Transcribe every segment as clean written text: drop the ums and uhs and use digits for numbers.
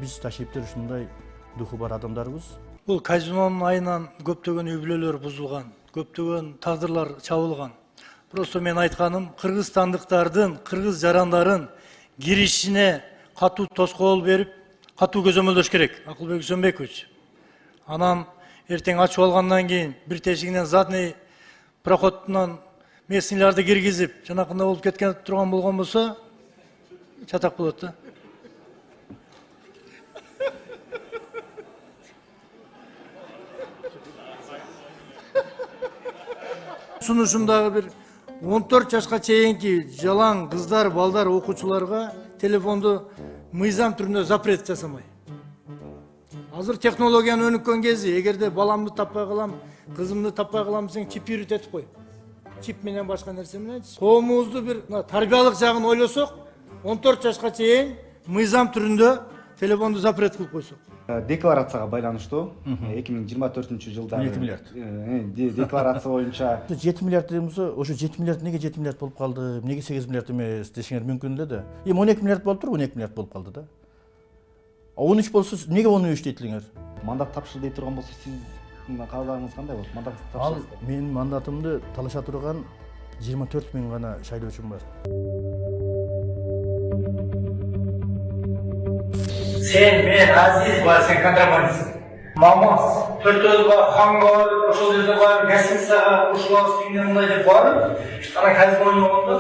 Биз Ташиптер ушундай духу бар адамдарбыз. Бул казинонун айынан көптөгөн үй бүлөлөр бузулган, көптөгөн тагдырлар чабылган. Просто мен айтканым, кыргызстандыктардын, кыргыз жарандарын киришине катуу тоскоол берип, катуу көзөмөлдөш керек. Акылбек Үсөнбекович. Анан эртең ачып алгандан кийин бир тешигинен задний проходунан местныйларды киргизип, жанакындай болуп кеткен турган болгон болсо, чатак болот да. Сунушумдагы бир 14 жашка чейинки жалаң кыздар, балдар, окуучуларга телефонду мыйзам түрүндө запрет жасамай. Азыр технологиянын өнүккөн кези, эгерде баламды таппай калам, кызымды таппай калам десең, чипирит этип кой. Чип менен башка нерсе мененчи. Коомубузду бир тарбиялык жагын ойлосок, 14 жашка чейин мыйзам түрүндө телефонду запрет кылып койсок. Декларацияга байланыштуу 2024-жылдагы 12 миллиард. Декларация боюнча 7 миллиард дегенде ошо 7 миллиард неге 7 миллиард болуп калды? Эмнеге 8 миллиард эмес дешиңер мүмкүн да. 12 миллиард болуп туруп 12 миллиард болуп калды да. 13 болсо неге 13 дейтилиңер? мандат тапшыр дей турган болсо сиздин каалооңуз кандай болот? Мандат Ал тапшырасызбы? менин мандатымды талаша турган 24 миң гана шайлоочум бар. Sen, men, Aziz var, sen kontrabandist. Mamaz, төртөзү бар, хан бар, ошол жерде бар, гостиницага ушулабыз үйүнөн мындай деп барып, ана казино ойногондо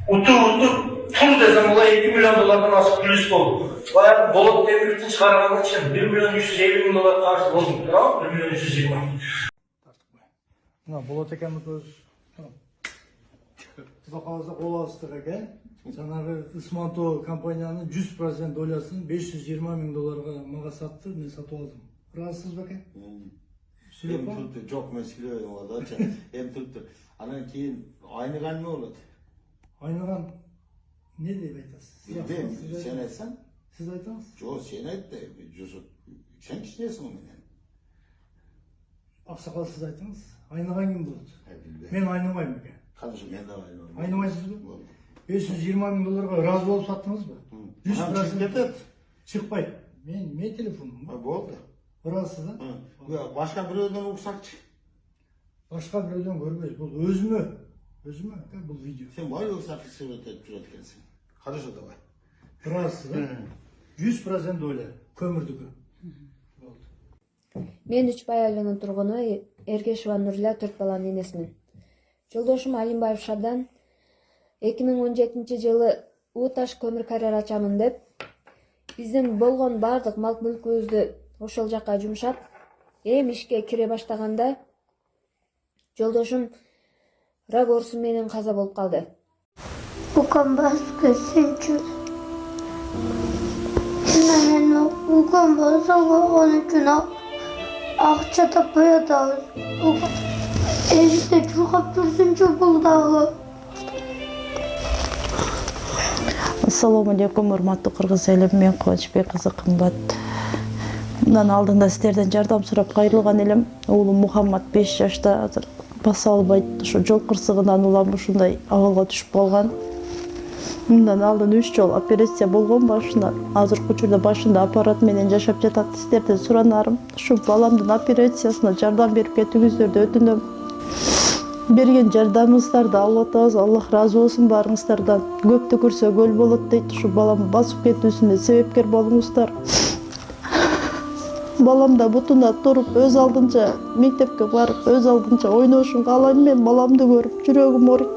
утуп тур десем, булар 2 миллион доллардан ашык плюс болду. Баягы болот темирдин чыгарганы үчүн 1 миллион 350 миң доллар каршы болду. Туурабы? 1 миллион 320 миң. Мына болот экенбиз. Кудай кааласа болобуздук экен. Жанагы Исмантоо компаниянын 100% долясын 520 миң долларга мага сатты, мен сатып алдым. Ыраазысызбы экен? Сүйлөп Turuptu, çok men söylüyorum orada. Hem turuptu. Andan keyin aynigan ne olur? Айнаган не деп айтасыз? Bildim, sen etsen. Siz айтыңыз. Çok sen et de, sen kişiyesin o menen. Аксакал сиз айтыңыз. Айнаган ким болот? Bildim. Мен айнамайм экен. Kardeşim ben de ayniyorum. Айнамайсызбы? 520 миң долларга ыраазы болуп саттыңызбы? 100% чыкпайт. Мен телефонум. Болdu. Ыраазысыз да? Başka biröden uksakçı. Башка бирөөдөн көрбөйбүз. Бул өзүмө бул видео. Sen var yoksa fırsat edip üretkensin. Kardeş o da var. Ыраазысыз да? 100% доля көмүрдүкү. Болду. Мен Үчбай айылынын тургуну Эргешева Нурля 4 баланын энесимин. Жолдошум Алимбаев Шадан 2017 жылы Уташ көмүр карьер ачамын деп, биздин болгон бардык мал мүлкүбүздү ошол жакка жумшап, ишке кире баштаганда жолдошум рак оорусу менен каза болуп калды. Bukan başka seçim. Benim bukan başka onun için akça tapaya da. İşte çok hapsırınca buldu. Assalamu alaikum, урматтуу кыргыз элим, мен Кубанычбек кызы Кымбат. Мындан алдында сиздерден жардам сурап кайрылган элем. Уулум Мухаммад 5 жашта, азыр баса албайт, ошо жол кырсыгынан улам ушундай абалга түшүп калган. Мындан алдын 3 жол операция болгон башында. Азыркы учурда башында аппарат менен жашап жатат. Сиздерден суранарым, ушу баламдын операциясына жардам берип кетүүңүздөрдү өтүнөм. Берген жардамыңыздарды Алла Таала, Аллах разы болсун барыңыздардан. Көптү көрсө көл болот дейт. Ушу балам басып кетүүсүнө себепкер болуңуздар. Балам да бутуна туруп, өз алдынча мектепке барып, өз алдынча ойношун каалайм. Мен баламды көрүп, жүрөгүм ооруйт.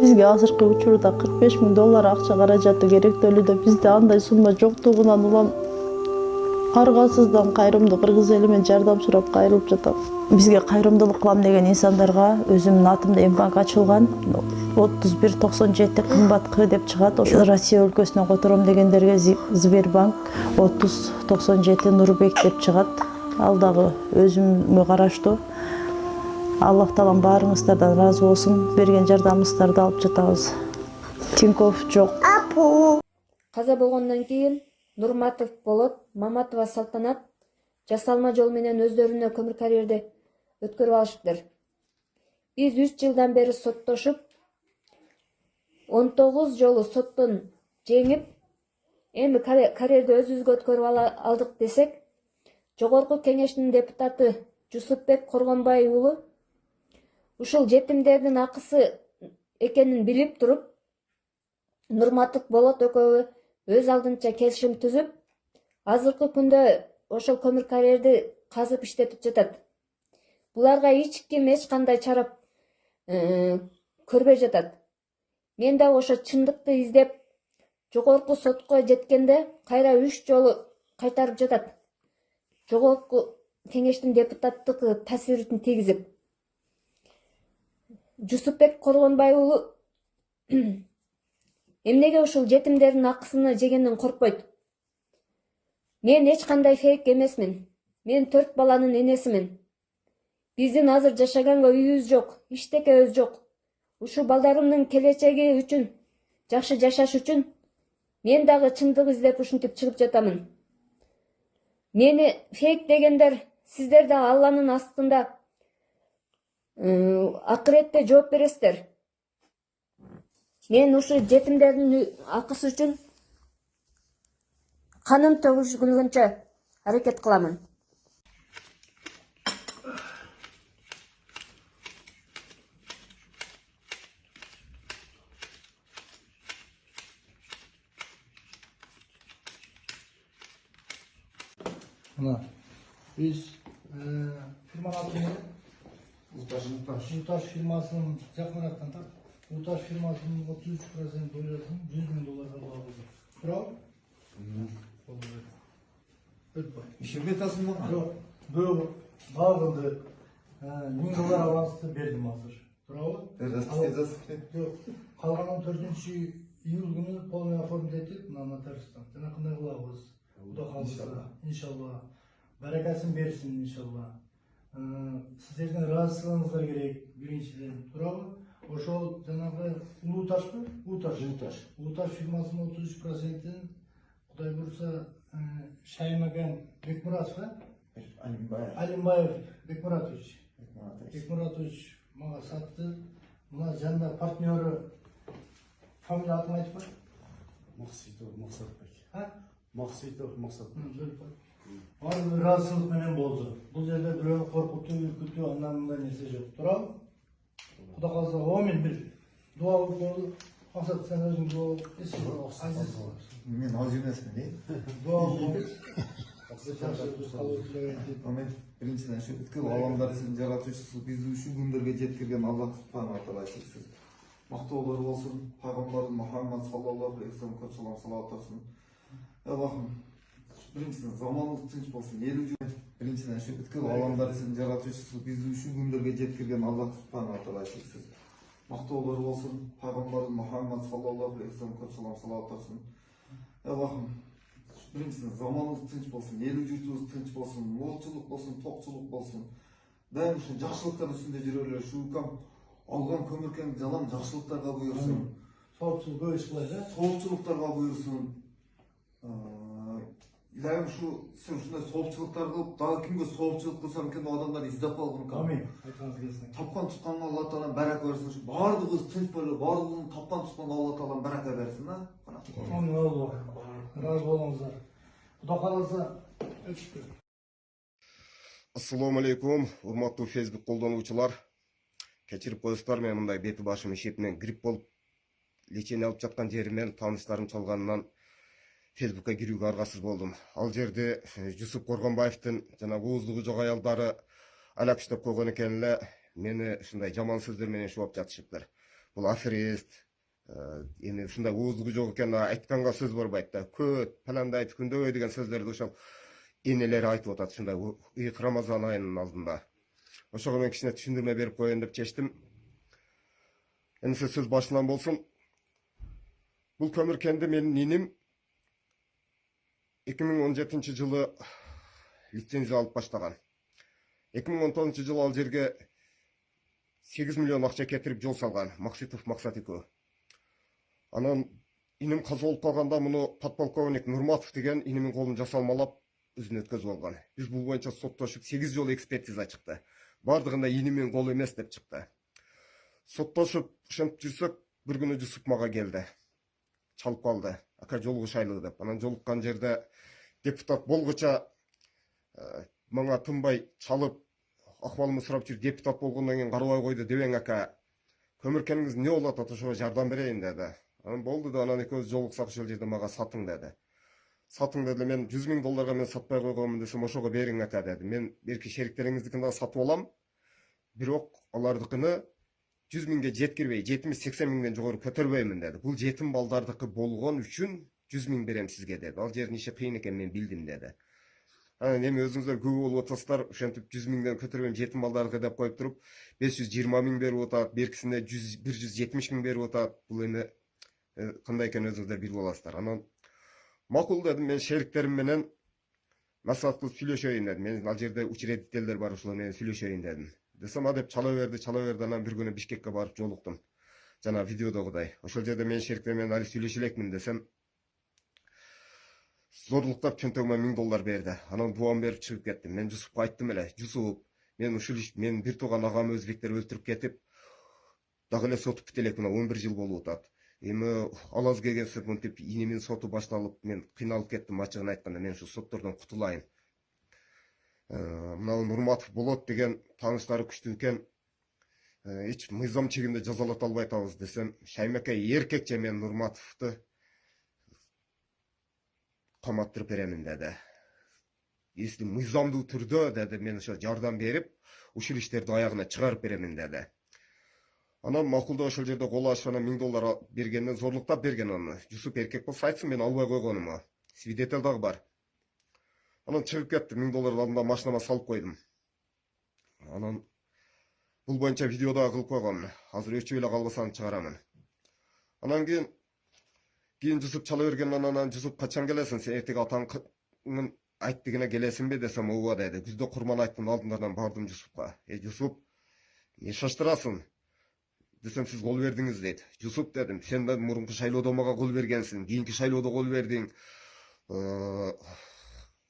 Бизге азыркы учурда 45 миң доллар акча каражаты керектөлүүдө. Бизде андай сумма жоктугунан улам аргасыздан кайрымдуу кыргыз элимен жардам сурап кайрылып жатам. Бизге кайрымдуулук кылам деген инсандарга өзүмдүн атымда Мбанк ачылган. 3197 Кымбат К деп чыгат. Ошо Россия өлкөсүнөн котором дегендерге Сбербанк 3097 Нурбек деп чыгат. Ал дагы өзүмө караштуу. Аллах Таалам баарыңыздардан разы болсун. Берген жардамыңыздарды алып жатабыз. Тинькофф жок. Каза болгондон кийин Нурматов Болот, Маматова Салтанат жасалма жол менен өздөрүнө көмүр карьерди өткөрүп алышыптыр. Биз 3 жылдан бери соттошуп, 19 жолу соттон жеңип, Эми карьерди өзүбүзгө өткөрүп алдык десек, Жогорку Кеңештин депутаты Жусупбек Коргонбай уулу ушул жетимдердин акысы экенин билип туруп, Нурматов Болот экөөбү өз алдынча келишим түзүп, азыркы күндө ошол көмүр карьерди казып иштетип жатат. Буларга эч ким эч кандай чара көрбөй жатат. Мен да ошо чындыкты издеп, жогорку сотко жеткенде кайра 3 жолу кайтарып жатат. Жогорку Кеңештин депутаттыгы таасирин тийгизип. Жусупбек Коргонбай уулу эмнеге ушул жетимдердин акысыны жегенден коркпойт? Мен эч кандай фейк эмесмин. Мен 4 баланын энесимин. Биздин азыр жашаганга үйүбүз жок, иштекебиз жок. Ушул балдарымдын келечеги үчүн, жакшы жашаш үчүн мен дагы чындык издеп ушинтип чыгып жатамын. Мени фейк дегендер, сиздер да Алланын астында акыретте жооп бересиздер. Мен ушу жетимдердин акысы үчүн каным төгүлгөнчө аракет кыламын. Мына биз фирманын аты эмне? Уташ фирмасынын жакыныраактан тарт. Уташ фирмасынын 33% долясын $100,000 алабыз. Туурабы? Ишембей атасың ба? Жок, бөгө багынды $1000 авансты бердим азыр. Туурабы? Жок, калганын 4-июль күнү полный оформить этип, мына нотариустан. Жана кандай кылабыз? Кудай кааласа, иншалла. Баракасын берсин, иншалла. Сиздердин ыраазычылыгыңыздар керек, биринчиден. Туурабы? Ошол жанагы Улуташпы? Улуташ фирмасынын 33%-ин Кудай буюрса Шаймаган Бекмуратов, Алимбаев Бекмуратович мага сатты. Мына жанында партнеры фамилия атын айтып кой. Макситов Максат. Баары ыраазычылык менен болду. Бул жерде бирөөнү коркутуу, үркүтүү, андан мындай нерсе жок. Туурабы? Кудай кааласа, омин бир дуа окуңуз. Максат, сен өзүң дуа Азиз. Мен аз эмесмин, Дуа окуңуз. Амен. Биринчиден ушу бүткүл аламдардын жаратуучусу биз ушул күндөргө жеткирген Аллах субханала тааала чексиз мактоолор болсун. Пайгамбар Мухаммад саллаллаху алейхи вассалам көп салават болсун. Аллахым биринчиден заманыбыз тынч болсун. Биринчиден ушу бүткүл аламдардын жаратуучусу биз ушул күндөргө жеткирген Аллах субханала тааала чексиз мактоолор болсун. Пайгамбар Мухаммад саллаллаху алейхи вассалам көп салават болсун. Аллахым биринчиден заманыбыз тынч болсун, эл журтубуз тынч болсун, молчулук болсун, токчулук болсун. Дайым ушу жакшылыктар үстүндө жүрөлү. Ушул алган көмүркең жалаң жакшылыктарга буйрсун. Соопчулук көп иш кылайт, Соопчулуктарга буйрсун. Илайым сен ушундай соопчулуктар кылып, дагы кимге соопчулук кылсам экен, адамдар издеп калгын. Амин. Айтканыңыз келсин. Тапкан тутканга Алла Таалам барака берсин. Бардыгыбыз тынч боло, бардыгын тапкан тутканга Алла Таалам барака берсин, Амин Алла. Разы болуңуздар. Кудай кааласа, Ассаламу алейкум, урматтуу Facebook колдонуучулар. Кечирип коесуздар, мен мындай бети башым шепинен грипп болуп, лечение алып жаткан жеримден тааныштарым чалганынан Facebookка кирүүгө аргасыз болдум. Ал жерде Жусуп Коргонбаевдин жана ооздугу жок аялдары алакыштап койгон экен эле мени ушундай жаман сөздөр менен шубап жатышыптыр. Бул аферист, эми ушундай ооздугу жок экен, айтканга сөз барбайт да. Көт, паландайт, күндөбөй деген сөздөрдү ошол энелери айтып атат ушундай ыйык Рамазан айынын алдында. Ошого мен кичине түшүндүрмө берип коеюн деп чечтим. Энесе сөз башынан болсун. Бул көмүркенди менин иним 2017 жылы лицензия алып баштаган. 2019 жылы ал жерге 8 миллион акча кетирип жол салган. Макситов Максат экөө. Анан иним каза болуп калганда муну подполковник Нурматов деген инимин колун жасалмалап өзүнө өткөзүп алган. Биз бул боюнча соттошуп 8 жолу экспертиза чыкты. Бардыгында инимин колу эмес деп чыкты. Соттошуп ошентип жүрсөк, бир күнү Жусуп мага келди. Чалып калды. ака жолугушайлы деп. Анан жолуккан жерде депутат болгуча мага тынбай чалып акыбалымды сурап жүрүп, депутат болгондон кийин карабай койду дебең ака. Көмүркениңиз эмне болуп атат, ошого жардам берейин деди. Анан болду да, анан экөөбүз жолуксак ошол жерде мага сатың деди. Сатың деди, мен 100.000 долларга мен сатпай койгонмун десем, ошого бериң ака деди. Мен берки шериктериңиздикин дагы сатып алам. Бирок алардыкыны 100.000ге жеткирбей, 70-80 миңден жогору көтөрбөймүн деди. Бул жетим балдардыкы болгон үчүн 100.000 берем сизге деди. Ал жердин иши кыйын экенин мен билдим деди. Анан эми өзүңүздөр күбө болуп атасыздар, ошентип 100.000ден көтөрбөйм жетим балдардыкы деп коюп туруп, 520.000 берип атат, беркисине 170.000 берип атат. Бул эми кандай экенин өзүңүздөр билип аласыздар. Анан макул дедим, мен шериктерим менен маслихат кылып сүйлөшөйүн дедим. Мен ал жерде учредителдер бар, ошолор менен сүйлөшөйүн дедим. Десем, а деп чала берди. Анан бир күнү Бишкекке барып жолуктум. Жана видеодогудай. Ошол жерде мен шериктерим менен али сүйлөшө элекмин десем, зорлуктап чөнтөгүмө $1000 берди. Анан дуам берип чыгып кеттим. Мен Жусупка айттым эле, Жусуп, мен ушул мен бир тууган агам өзбектер өлтүрүп кетип, дагы эле сотуп бите элек, мына 11 жыл болуп атат. Эми алаз келгенсип мынтип инемин соту башталып, мен кыйналып кеттим, ачыгын айтканда. Мен ушу соттордон кутулайын. Мына Нурматов болот деген тааныштары күчтүү экен. Эч мыйзам чегинде жазалата албай атабыз десем, Шаймеке эркекче мен Нурматовду каматтырып беремин деди. Если мыйзамдуу түрдө деди, мен ошо жардам берип, ушул иштерди аягына чыгарып беремин деди. Анан макулда ошол жерде кол ачып, анан $1000 бергенден зорлуктап берген аны. Жусуп эркек болсо айтсын, мен албай койгонуму. Свидетель дагы бар. Анан чыгып кетти, $1000 алдында машинама салып койдум. Анан бул боюнча видео дагы кылып койгом. Азыр өчүп эле калбасам чыгарамын. Анан кийин Жусуп чала бергенден анан Жусуп качан келесиң? Сен эртең атаңын айттыгына келесиңби десем, ооба деди. Күздө курман айттын алдындардан бардым Жусупка. Жусуп, эмне шаштырасың? Десем, сиз кол бердиңиз дейт. Жусуп дедим, сен да мурунку шайлоодо мага кол бергенсиң, кийинки шайлоодо кол бердиң.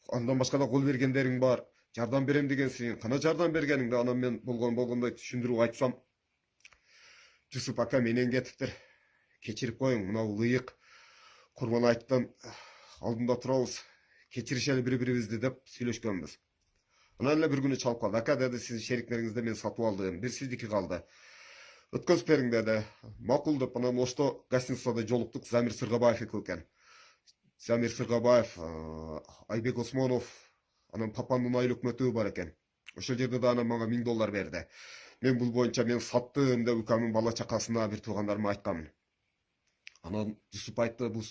Андан башка да кол бергендериң бар. Жардам берем дегенсиң. Кана жардам бергениңди? Анан мен болгондой түшүндүрүп айтсам, Жусуп ака менен кетиптир. Кечирип коюң, мына ылыйык курман айттын алдында турабыз. Кечиришели бири-бирибизди деп сүйлөшкөнбүз. Анан эле бир күнү чалып калды. Ака деди, сиздин шериктериңизди мен сатып алдым. Бир сиздики калды. Өткөзүп бериң деди. Макул деп анан ошто гостиницада жолуктук. Замир Сыргабаев экөө экен. Замир Сыргабаев, Айбек Осмонов, анан папамдын айлык өкмөтү бар экен. Ошол жерде да анан мага $1000 берди. Мен бул боюнча мен саттым деп укамдын бала чакасына бир туугандарыма айткамын. Анан Жусуп айтты, бул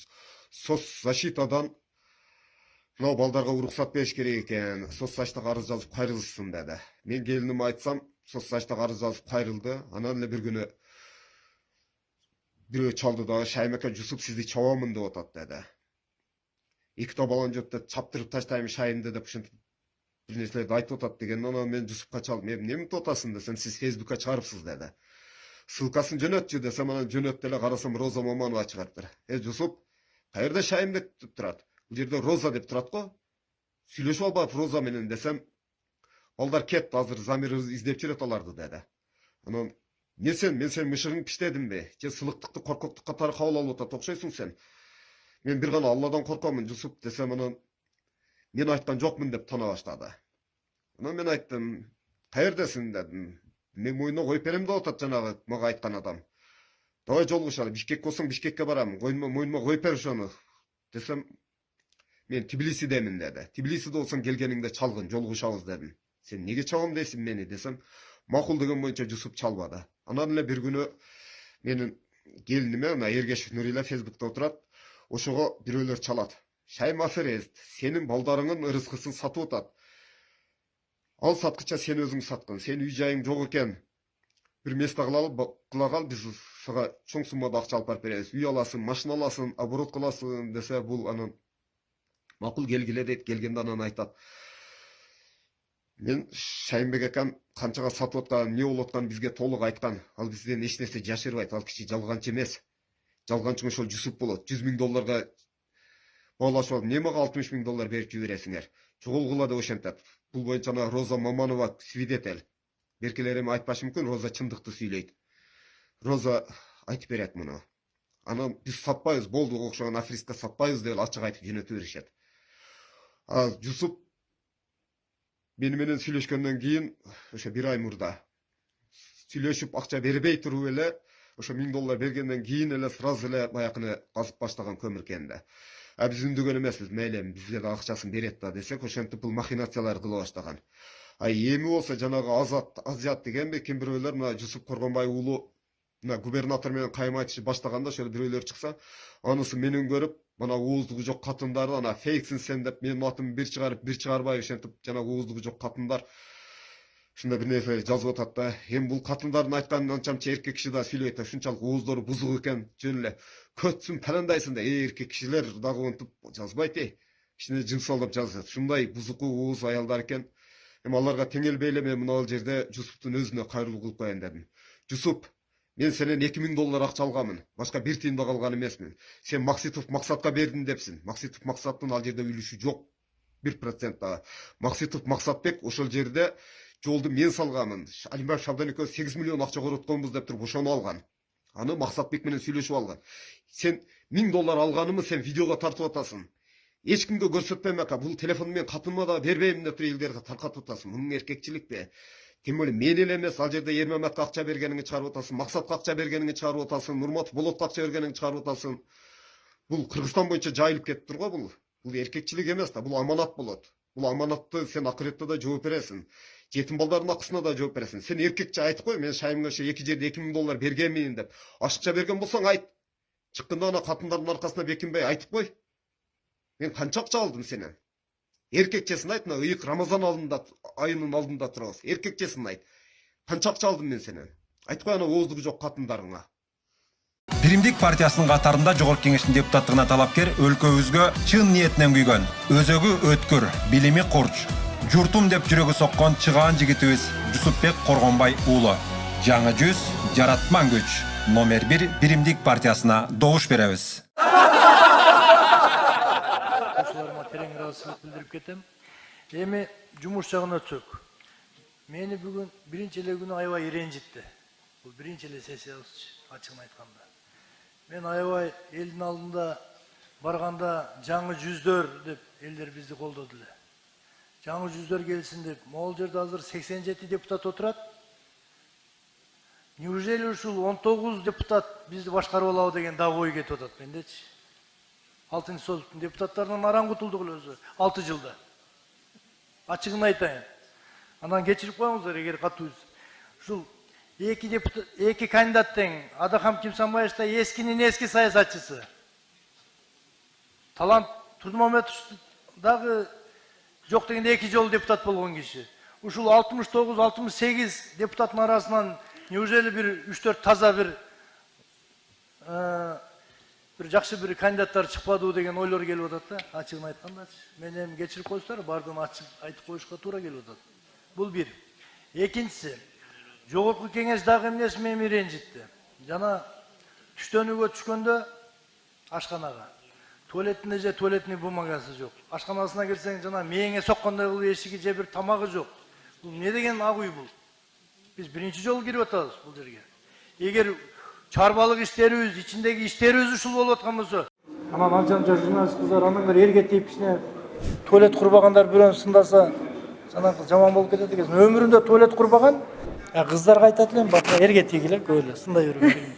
соцзащитадан мына балдарга уруксат бериш керек экен. Соцзащитага арыз жазып кайрылышсын деди. Мен келиниме айтсам, соцзащитага арыз жазып кайрылды. Анан эле бир күнү бирөө чалды дагы, Шаймеке, Жусуп сизди чабамын деп атат деди. Эки табалан жөттө чаптырып таштайм шайымды деп ушинтип бир нерселерди айтып атат деген. Анан мен Жусупка чалып, эмне атасың десем, сиз Фейсбукка чыгарыпсыз деди. Ссылкасын жөнөтчү десем, анан жөнөттү эле, карасам Роза Маманова чыгарыптыр. Жусуп, каерде шайым деп турат? Бул жерде Роза деп турат го. Сүйлөшүп албап Роза менен десем, балдар кетти, азыр Замир издеп жүрөт аларды деди. Анан мен сен мышыгың пиштедимби? Же сылыктыкты коркоктук катары кабыл алып атат окшойсуң сен? Мен бир гана Алладан коркомун Жусуп десем, анан мен айткан жокмун деп тана баштады. Анан мен айттым, каердесиң дедим. Мен мойнуна коюп берем деп атат жанагы мага айткан адам. Давай жолугушалы, Бишкек болсоң Бишкекке барам, мойнума коюп бер ошону десем, мен Тбилисидемин деди. Тбилисиде болсоң келгениңде чалгын, жолугушабыз дедим. Сен неге чабам дейсиң мени десем, макул деген боюнча Жусуп чалбады. Анан эле бир күнү менин келиниме, мына Эргешев Нурила Фейсбукта отурат, ошого бирөөлөр чалат. Шайм аферист, сенин балдарыңын ырыскысын сатып атат. Ал саткыча сен өзүң саткын, сен үй жайың жок экен. Бир месте кыла кал, биз сага чоң суммада акча алып барып беребиз. Үй аласың, машина аласың, оборот кыласың десе, бул анан макул келгиле дейт. Келгенде анан айтат, мен Шаймбек акам канчага сатып аткан, эмне болуп атканын бизге толук айткан. Ал бизден эч нерсе жашырбайт. Ал киши жалганчы эмес. Жалганчы ошол Жусуп болот. $100.000 баалашып алып, эмне мага $60.000 берип жибересиңер? Чогулгула деп ошентет. Бул боюнча Роза Маманова свидетель. Беркелер эми айтпашы мүмкүн, Роза чындыкты сүйлөйт. Роза айтып берет муну. Аны биз сатпайбыз, болду окшогон аферистке сатпайбыз деп ачык айтып жөнөтө беришет. Жусуп мени менен сүйлөшкөндөн кийин ошо 1 ай мурда сүйлөшүп акча бербей туруп эле ошо $1000 бергенден кийин эле сразу эле баякыны казып баштаган көмүр экен да. Биз үндөгөн эмеспиз, мейли бизге да акчасын берет да десек, ошентип бул махинациялар кыла баштаган. Эми болсо жанагы Азат деген ким бирөөлөр мына Жусуп Коргонбай уулу мына губернатор менен кайым айтышы баштаганда ошол бирөөлөр чыкса, анысы менен көрүп, мына ооздугу жок катындарды ана фейксин сен деп менин атымды бир чыгарып, бир чыгарбай ошентип жанагы ооздугу жок катындар ушундай бир нерсе жазып атат да. Эми бул катындардын айтканын анчамча эркек киши да сүйлөйт да, ушунчалык ооздору бузук экен, жөн эле көтсүн паландайсың да, эркек кишилер дагы онтип жазбайт кичине жымсал деп жазат. Ушундай бузуку ооз аялдар экен. Эми аларга теңелбей эле мен мына жерде Жусуптун өзүнө кайрылуу кылып коеюн дедим. Жусуп, мен сенен $2000 акча алганмын. Башка бир тыйын да калган эмесмин. Сен Макситов Максатка бердим депсиң. Макситов Максаттын ал жерде үлүшү жок. 1% дагы. Макситов Максатбек ошол жерде жолду мен салганмын. Алимбаев Шабдан экөөбүз 8 миллион акча коротконбуз деп туруп ошону алган. Аны Максатбек менен сүйлөшүп алган. Сен $1000 алганымы сен видеого тартып атасың. Эч кимге көрсөтпөйм, бул телефонду мен катыма да бербейм деп элдерге таркатып атасың. Мунун эркекчиликпи? Тем эле мен эле эмес, ал жерде Эрмаметке акча бергениңи чыгарып атасың, Максатка акча бергениңи чыгарып атасың, Нурматов Болотко акча бергениңи чыгарып атасың. Бул Кыргызстан боюнча жайылып кетиптир го бул. Бул эркекчилик эмес да, бул аманат болот. Бул аманатты сен акыретте да жооп бересиң. Жетим балдардын акысына да жооп бересиң. Сен эркекче айтып кой, мен шайымга ошо эки жерде $2000 бергенмин деп. Ашыкча берген болсоң айт. Чыкканда ана катындардын аркасына бекинбей айтып кой. Мен канча акча алдым сенен? Эркекчесин айт, мына ыйык Рамазан айынын алдында турабыз. Эркекчесин айт. Канча акча алдым мен сенен? Айтып кой ана ооздугу жок катындарыңа. Биримдик партиясынын катарында жогорку кеңештин депутаттыгына талапкер өлкөбүзгө чын ниетинен күйгөн, өзөгү өткүр, билими курч, журтум деп жүрөгү соккон чыгаан жигитибиз Жусупбек Коргонбай уулу. Жаңы жүз, жаратман күч. Номер 1 Биримдик партиясына добуш беребиз. Кошуларыма терең ыраазычылык билдирип кетем. Эми жумуш жагына өтсөк. Мени бүгүн биринчи эле күнү аябай ренжитти. Бул биринчи эле сессиябыз, ачыгын айтканда. Мен аябай элдин алдында барганда жаңы жүздөр деп элдер бизди колдоду эле. Жаңы жүздөр келсин деп, могул жерде азыр 87 депутат отурат. Неужели ушул 19 депутат бизди башкарып алабы деген дагы ой кетип атат мендечи. 6-чы соттун депутаттарынан аран кутулдук эле өзү 6 жылда. Ачыгын айтайын. Анан кечирип коюңуздар эгер катуу. Ушул эки кандидат тең, Адахам Кимсанбаев да эскинин эски саясатчысы. Талант Турдумаметов дагы жок дегенде 2 жолу депутат болгон киши. Ушул 69-68 депутаттын арасынан неужели бир 3-4 таза бир жакшы бир кандидаттар чыкпадыбы деген ойлор келип атат да, ачыгын айткандачы. Мен эми кечирип коюңуздар, бардыгын ачык айтып коюшка туура келип атат. Бул бир. Экинчиси, жогорку кеңеш дагы эмнеси мени ренжитти. Жана түштөнүүгө түшкөндө ашканага туалетинде же туалетный бумагасы жок. Ашканасына кирсең жана мээңе соккондой кылып эшиги же бир тамагы жок. Бул эмне деген ак үй бул? Биз биринчи жолу кирип атабыз бул жерге. Эгер чарбалык иштерибиз, ичиндеги иштерибиз ушул болуп аткан болсо, анан анча журналист кыздар андан бери эрге тийип кичине туалет курбагандар бирөөнү сындаса, жанагы жаман болуп кетет экенсиң. Өмүрүндө туалет курбаган, кыздарга айтат элем, бакка эрге тийгиле, көп эле сындай бербейм.